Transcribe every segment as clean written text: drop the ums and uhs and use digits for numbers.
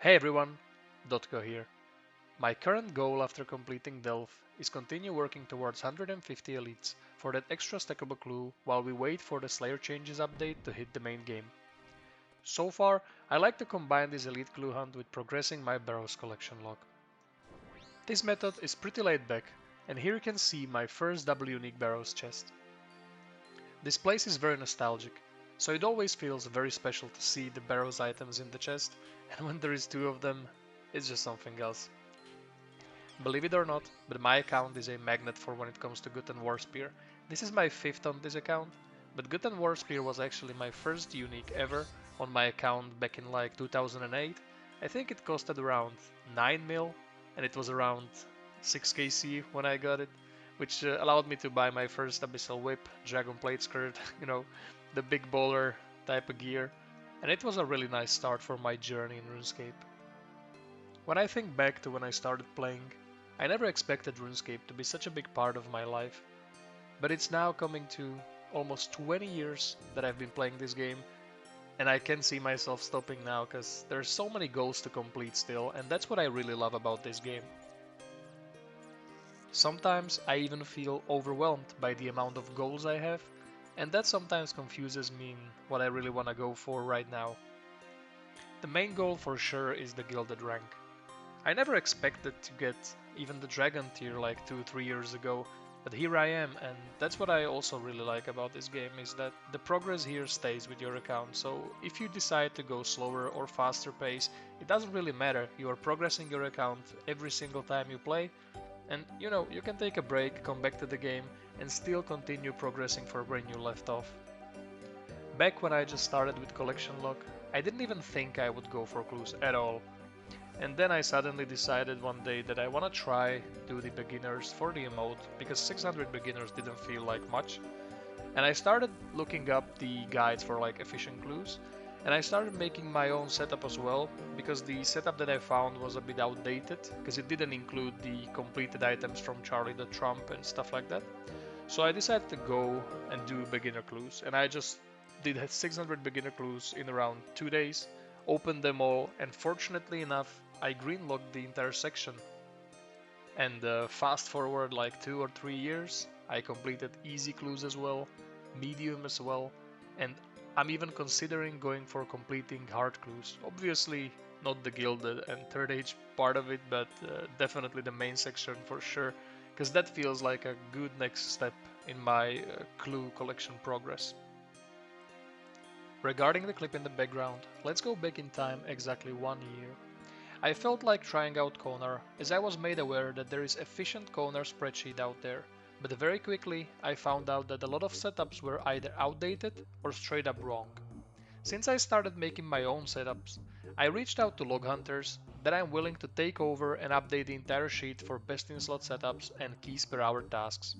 Hey everyone, Dotco here. My current goal after completing Delve is continue working towards 150 elites for that extra stackable clue while we wait for the Slayer Changes update to hit the main game. So far, I like to combine this elite clue hunt with progressing my Barrows collection log. This method is pretty laid back, and here you can see my first double unique Barrows chest. This place is very nostalgic, so it always feels very special to see the Barrows items in the chest, and when there is two of them, it's just something else. Believe it or not, but my account is a magnet for when it comes to Guten Warspear. This is my fifth on this account, but Guten Warspear was actually my first unique ever on my account back in like 2008. I think it costed around 9 mil, and it was around 6kc when I got it, which allowed me to buy my first Abyssal Whip, Dragon Plate Skirt, the big bowler type of gear, and it was a really nice start for my journey in RuneScape. When I think back to when I started playing, I never expected RuneScape to be such a big part of my life, but it's now coming to almost 20 years that I've been playing this game, and I can't see myself stopping now because there's so many goals to complete still, and that's what I really love about this game. Sometimes I even feel overwhelmed by the amount of goals I have, and that sometimes confuses me in what I really want to go for right now. The main goal for sure is the Gilded rank. I never expected to get even the Dragon tier like 2-3 years ago, but here I am, and that's what I also really like about this game, is that the progress here stays with your account, so if you decide to go slower or faster pace, it doesn't really matter, you are progressing your account every single time you play, and you can take a break, come back to the game, and still continue progressing from where you left off. Back when I just started with Collection Log, I didn't even think I would go for clues at all. And then I suddenly decided one day that I want to try do the beginners for the emote because 600 beginners didn't feel like much. And I started looking up the guides for like efficient clues, and I started making my own setup as well because the setup that I found was a bit outdated because it didn't include the completed items from Charlie the Trump and stuff like that. So I decided to go and do beginner clues, and I just did 600 beginner clues in around 2 days, opened them all, and fortunately enough I greenlocked the entire section. And fast forward like 2 or 3 years, I completed easy clues as well, medium as well, and I'm even considering going for completing hard clues. Obviously not the gilded and third age part of it, but definitely the main section for sure, because that feels like a good next step in my clue collection progress. Regarding the clip in the background, let's go back in time exactly 1 year. I felt like trying out Konar as I was made aware that there is efficient Konar spreadsheet out there, but very quickly I found out that a lot of setups were either outdated or straight up wrong. Since I started making my own setups, I reached out to log hunters that I'm willing to take over and update the entire sheet for best in slot setups and keys per hour tasks.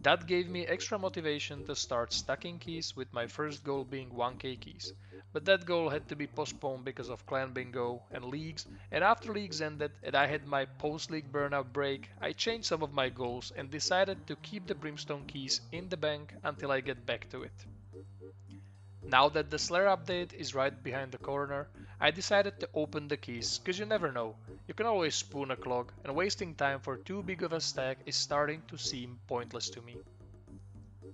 That gave me extra motivation to start stacking keys, with my first goal being 1k keys, but that goal had to be postponed because of clan bingo and leagues, and after leagues ended and I had my post-league burnout break, I changed some of my goals and decided to keep the brimstone keys in the bank until I get back to it. Now that the Slayer update is right behind the corner, I decided to open the keys, cause you never know, you can always spoon a clog, and wasting time for too big of a stack is starting to seem pointless to me.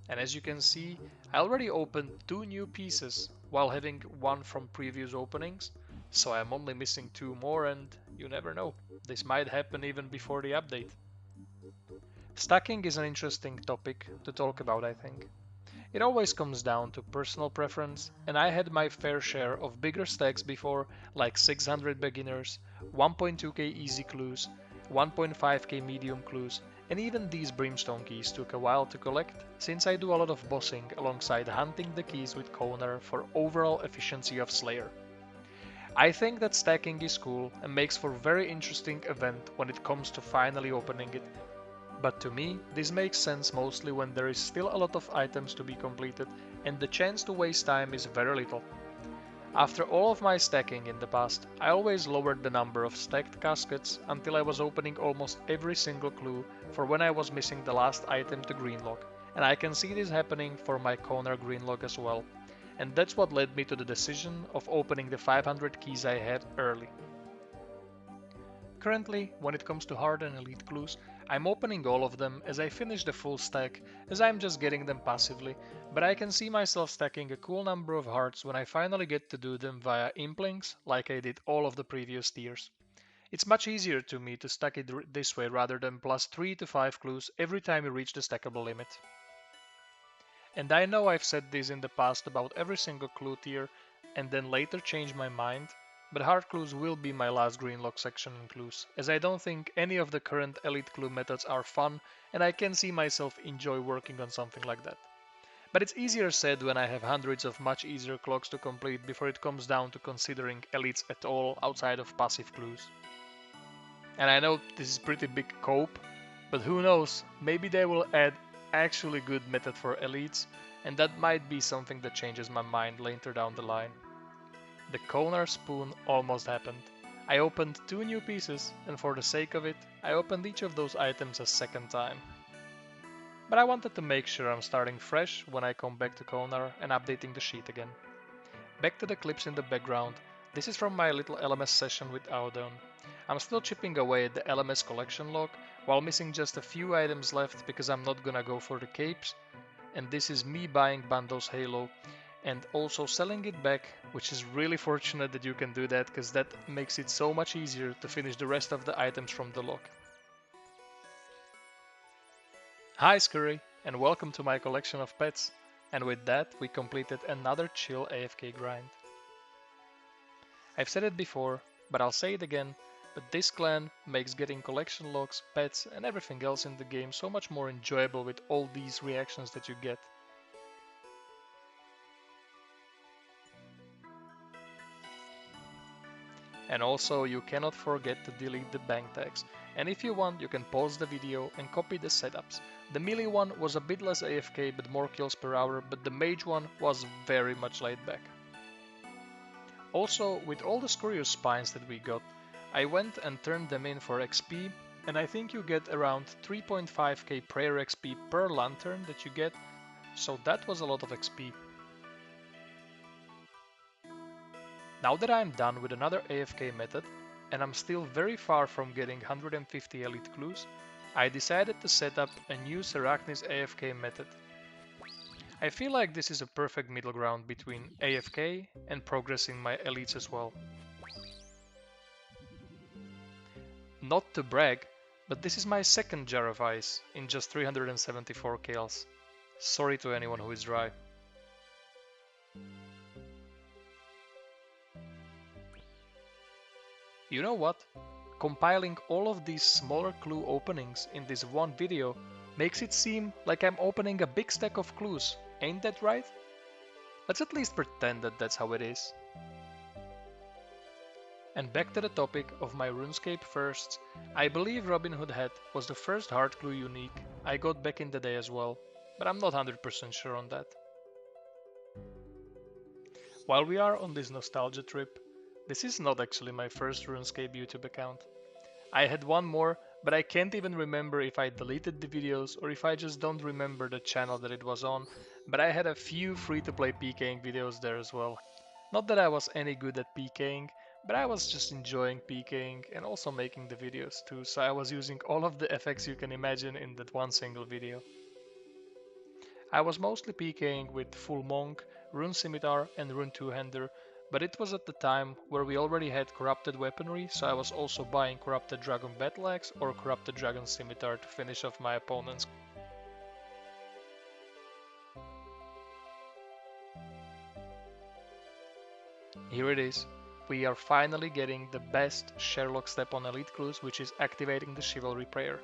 And as you can see, I already opened 2 new pieces while having one from previous openings, so I'm only missing 2 more, and you never know, this might happen even before the update. Stacking is an interesting topic to talk about, I think. It always comes down to personal preference, and I had my fair share of bigger stacks before, like 600 beginners, 1.2k easy clues, 1.5k medium clues, and even these brimstone keys took a while to collect, since I do a lot of bossing alongside hunting the keys with Konar for overall efficiency of Slayer. I think that stacking is cool and makes for a very interesting event when it comes to finally opening it, but to me, this makes sense mostly when there is still a lot of items to be completed and the chance to waste time is very little. After all of my stacking in the past, I always lowered the number of stacked caskets until I was opening almost every single clue for when I was missing the last item to greenlock, and I can see this happening for my Konar greenlock as well. and that's what led me to the decision of opening the 500 keys I have early. Currently, when it comes to hard and elite clues, I'm opening all of them as I finish the full stack, as I'm just getting them passively, but I can see myself stacking a cool number of hearts when I finally get to do them via implinks, like I did all of the previous tiers. It's much easier to me to stack it this way rather than plus 3 to 5 clues every time you reach the stackable limit. And I know I've said this in the past about every single clue tier and then later changed my mind, but hard clues will be my last greenlock section in clues, as I don't think any of the current elite clue methods are fun and I can see myself enjoy working on something like that. But it's easier said when I have hundreds of much easier clocks to complete before it comes down to considering elites at all outside of passive clues. And I know this is pretty big cope, but who knows, maybe they will add actually good method for elites, and that might be something that changes my mind later down the line. The Konar spoon almost happened. I opened 2 new pieces, and for the sake of it, I opened each of those items a second time. But I wanted to make sure I'm starting fresh when I come back to Konar and updating the sheet again. Back to the clips in the background, this is from my little LMS session with Audon. I'm still chipping away at the LMS collection log, while missing just a few items left because I'm not gonna go for the capes, and this is me buying Bando's Halo and also selling it back, which is really fortunate that you can do that because that makes it so much easier to finish the rest of the items from the log. Hi Scurry, and welcome to my collection of pets, and with that we completed another chill AFK grind. I've said it before, but I'll say it again, but this clan makes getting collection logs, pets and everything else in the game so much more enjoyable with all these reactions that you get. And also you cannot forget to delete the bank tags, and if you want you can pause the video and copy the setups. The melee one was a bit less AFK but more kills per hour, but the mage one was very much laid back. Also, with all the Scurious spines that we got, I went and turned them in for XP, and I think you get around 3.5k prayer XP per lantern that you get, so that was a lot of XP. Now that I'm done with another AFK method, and I'm still very far from getting 150 elite clues, I decided to set up a new Serachnis AFK method. I feel like this is a perfect middle ground between AFK and progressing my elites as well. Not to brag, but this is my second jar of ice in just 374 kills. Sorry to anyone who is dry. You know what? Compiling all of these smaller clue openings in this one video makes it seem like I'm opening a big stack of clues, ain't that right? Let's at least pretend that that's how it is. And back to the topic of my RuneScape firsts, I believe Robin Hood Hat was the first hard clue unique I got back in the day as well, but I'm not 100% sure on that. While we are on this nostalgia trip, this is not actually my first RuneScape YouTube account. I had one more, but I can't even remember if I deleted the videos or if I just don't remember the channel that it was on, but I had a few free-to-play PKing videos there as well. Not that I was any good at PKing, but I was just enjoying PKing and also making the videos too, so I was using all of the effects you can imagine in that one single video. I was mostly PKing with Full Monk, Rune Scimitar and Rune Two-Hander, but it was at the time where we already had corrupted weaponry, so I was also buying corrupted Dragon Battle Axe or corrupted Dragon Scimitar to finish off my opponents. Here it is. We are finally getting the best Sherlock step on Elite Clues, which is activating the Chivalry Prayer.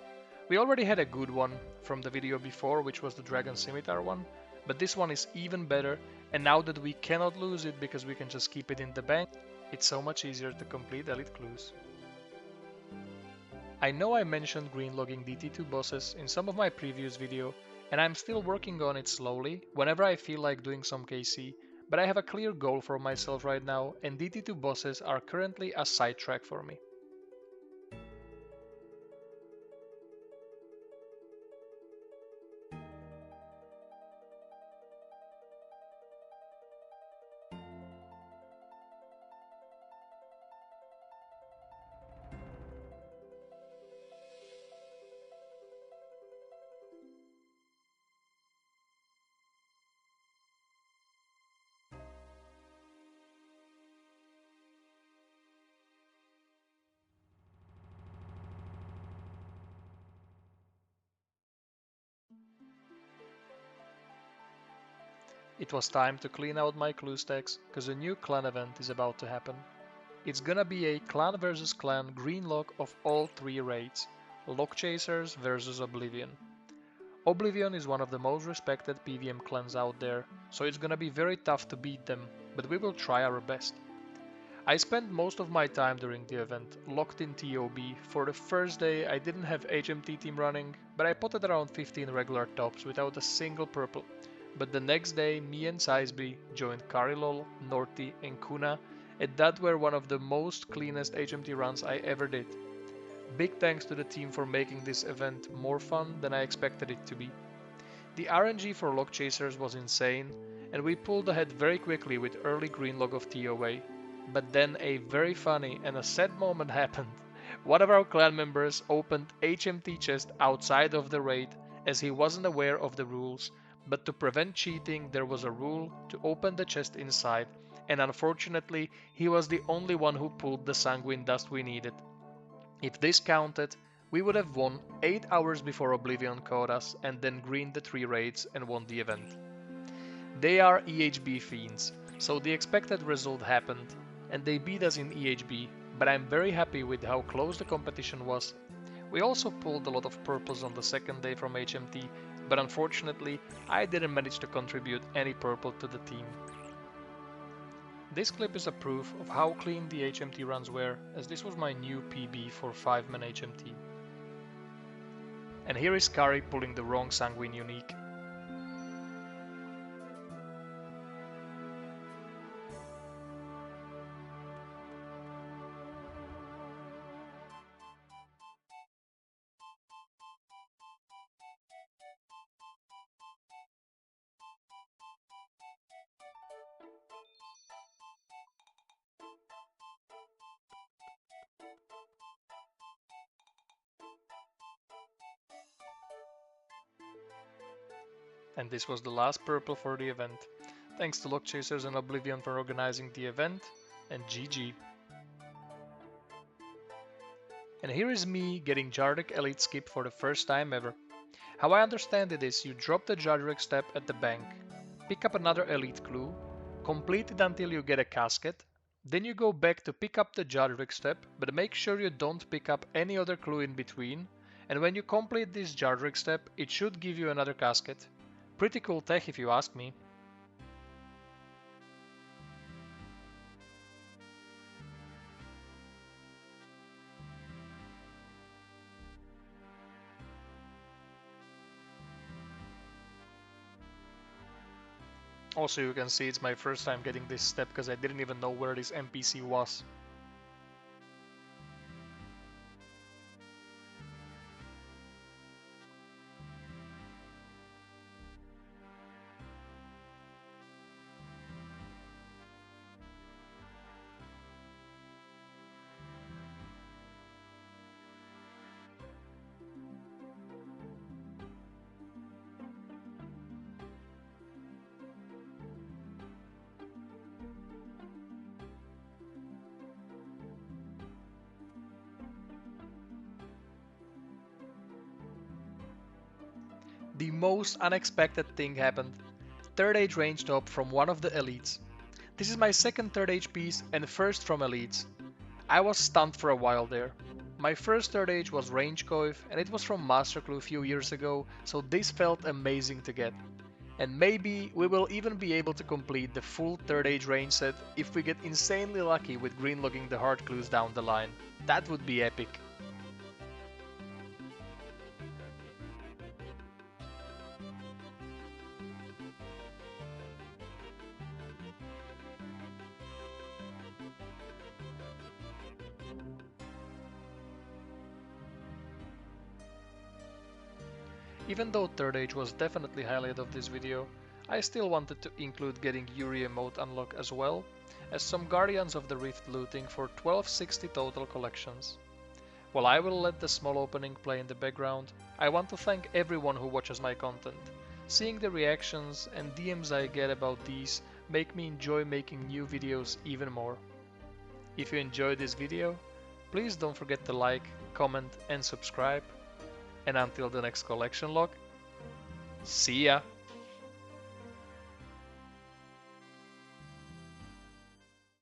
We already had a good one from the video before, which was the Dragon Scimitar one, but this one is even better, and now that we cannot lose it because we can just keep it in the bank, it's so much easier to complete Elite Clues. I know I mentioned greenlogging DT2 bosses in some of my previous video, and I'm still working on it slowly whenever I feel like doing some KC, but I have a clear goal for myself right now, and DT2 bosses are currently a sidetrack for me. It was time to clean out my clue stacks, cause a new clan event is about to happen. It's gonna be a clan versus clan green lock of all 3 raids, Lock Chasers versus Oblivion. Oblivion is one of the most respected PvM clans out there, so it's gonna be very tough to beat them, but we will try our best. I spent most of my time during the event locked in TOB. For the first day I didn't have HMT team running, but I potted around 15 regular tops without a single purple. But the next day me and Sizeby joined Karilol, Norti and Kuna, and that were one of the most cleanest HMT runs I ever did. Big thanks to the team for making this event more fun than I expected it to be. The RNG for Lock Chasers was insane, and we pulled ahead very quickly with early green log of TOA. But then a very funny and a sad moment happened. One of our clan members opened HMT chest outside of the raid as he wasn't aware of the rules, but to prevent cheating there was a rule to open the chest inside, and unfortunately he was the only one who pulled the sanguine dust we needed. If this counted, we would have won 8 hours before Oblivion caught us and then greened the 3 raids and won the event. They are EHB fiends, so the expected result happened, and they beat us in EHB, but I'm very happy with how close the competition was. We also pulled a lot of purples on the second day from HMT, but unfortunately I didn't manage to contribute any purple to the team. This clip is a proof of how clean the HMT runs were, as this was my new PB for 5-man HMT. And here is Kari pulling the wrong Sanguine unique. And this was the last purple for the event. Thanks to Lock Chasers and Oblivion for organizing the event, and GG. And here is me getting Jardric Elite Skip for the first time ever. How I understand it is you drop the Jardric step at the bank, pick up another Elite clue, complete it until you get a casket, then you go back to pick up the Jardric step, but make sure you don't pick up any other clue in between, and when you complete this Jardric step, it should give you another casket. Pretty cool tech if you ask me. Also, you can see it's my first time getting this step because I didn't even know where this NPC was. The most unexpected thing happened. 3rd age range top from one of the elites. This is my second 3rd age piece and first from elites. I was stunned for a while there. My first 3rd age was range coif and it was from Master Clue a few years ago, so this felt amazing to get. And maybe we will even be able to complete the full 3rd age range set if we get insanely lucky with green logging the hard clues down the line. That would be epic. Even though 3rd age was definitely highlight of this video, I still wanted to include getting Yuri emote unlock as well, as some Guardians of the Rift looting for 1260 total collections. While I will let the small opening play in the background, I want to thank everyone who watches my content. Seeing the reactions and DMs I get about these make me enjoy making new videos even more. If you enjoyed this video, please don't forget to like, comment and subscribe. And until the next collection log, see ya!